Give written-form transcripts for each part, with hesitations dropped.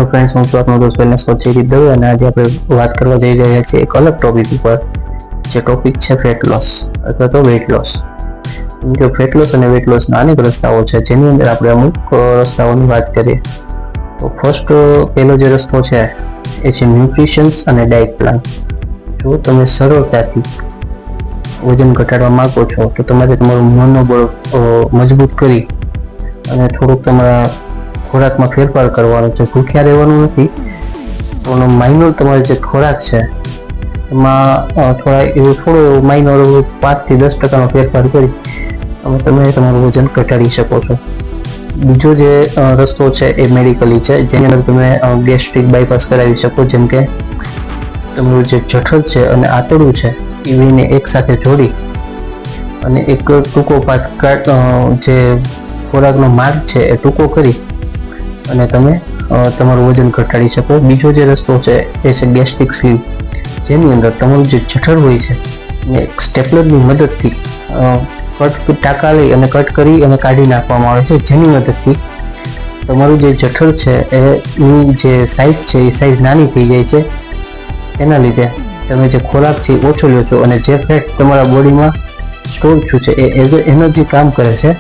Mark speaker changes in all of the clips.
Speaker 1: Hello friends, હું છું આપનો દોસ્ત વેલનેસ કોચ જયદીપ દવે અને આજે આપણે વાત કરવા જઈ રહ્યા છીએ એક અલગ ટોપિક ઉપર, જે ટોપિક છે ફેટ લોસ અથવા તો વેઇટ લોસ. જો ફેટ લોસ અને વેઇટ લોસના અનેક રસ્તાઓ છે, જેની અંદર આપણે અમુક રસ્તાઓની વાત કરીએ તો પહેલો જે રસ્તો છે એ છે ન્યુટ્રિશન્સ અને ડાયટ પ્લાન. જો તમે સરળતાથી વજન ઘટાડવા માંગો છો તો તમારે તમારું મનોબળ મજબૂત કરી અને થોડુંક તમારા ખોરાકમાં ફેરફાર કરવાનો છે. ભૂખ્યા રહેવાનું નથી, પણ માઇનોર તમારે જે ખોરાક છે એમાં થોડો એવો માઇનોર 5 થી 10% ફેરફાર કરી અને તમે તમારું વજન ઘટાડી શકો છો. બીજો જે રસ્તો છે એ મેડિકલી છે, જેની અંદર તમે ગેસ્ટ્રિક બાયપાસ કરાવી શકો. જેમ કે તમારું જે જઠર છે અને આંતરડું છે એ બેને એકસાથે જોડી અને એક ટૂંકો પાથ જે ખોરાકનો માર્ગ છે એ ટૂંકો કરી અને તમે તમારું વજન ઘટાડી શકો. બીજો જે રસ્તો છે એ છે ગેસ્ટ્રિક સ્લીવ, જેની અંદર તમારું જે જઠર હોય છે એને સ્ટેપલરની મદદથી ટાંકા લઈ અને કટ કરી અને કાઢી નાખવામાં આવે છે, જેની મદદથી તમારું જે જઠર છે એની જે સાઇઝ છે એ સાઇઝ નાની થઈ જાય છે. એના લીધે તમે જે ખોરાક છે એ ઓછો લો છો અને જે ફેટ તમારા બોડીમાં સ્ટોર થયું છે એ એઝ અ એનર્જી કામ કરે છે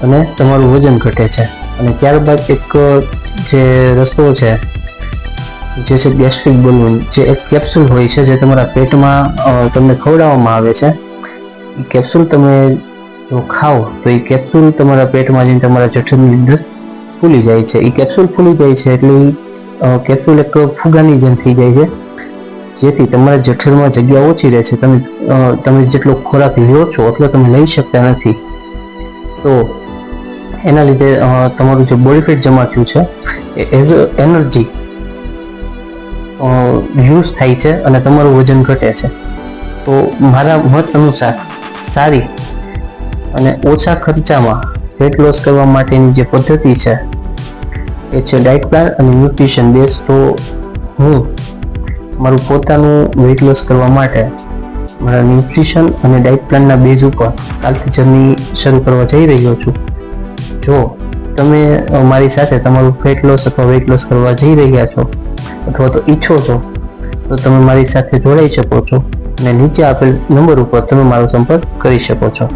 Speaker 1: અને તમારું વજન ઘટે છે. અને ત્યારબાદ એક જે રસ્તો છે જે છે ગેસ્ટ્રિક બલૂન, જે એક કેપ્સ્યુલ હોય છે જે તમારા પેટમાં તમને ખવડાવવામાં આવે છે. એ કેપ્સ્યુલ તમે જો ખાઓ તો એ કેપ્સ્યુલ તમારા પેટમાં જઈને તમારા જઠરની અંદર ફૂલી જાય છે. એ કેપ્સ્યુલ ફૂલી જાય છે એટલે કેપ્સ્યુલ એક ફુગાની જેમ થઈ જાય છે, જેથી તમારા જઠરમાં જગ્યા ઓછી રહે છે. તમે જેટલો ખોરાક લ્યો છો એટલો તમે લઈ શકતા નથી, તો એના લીધે તમારું જે બોડી ફેટ જમા થયું છે એ એઝ અ એનર્જી યુઝ થાય છે અને તમારું વજન ઘટે છે. તો મારા મત અનુસાર સારી અને ઓછા ખર્ચામાં વેટ લોસ કરવા માટેની જે પદ્ધતિ છે એ છે ડાયટ પ્લાન અને ન્યુટ્રિશન બેઝ. તો હું મારું પોતાનું વેટ લોસ કરવા માટે મારા ન્યુટ્રિશન અને ડાયટ પ્લાનના બેઝ ઉપર કાલથી જર્ની શરૂ કરવા જઈ રહ્યો છું. જો તમે મારી સાથે તમારું ફેટ લોસ અથવા વેઇટ લોસ કરવા જઈ રહ્યા છો અથવા તો ઈચ્છો છો તો તમે મારી સાથે જોડાઈ શકો છો અને નીચે આપેલ નંબર ઉપર તમે મારો સંપર્ક કરી શકો છો.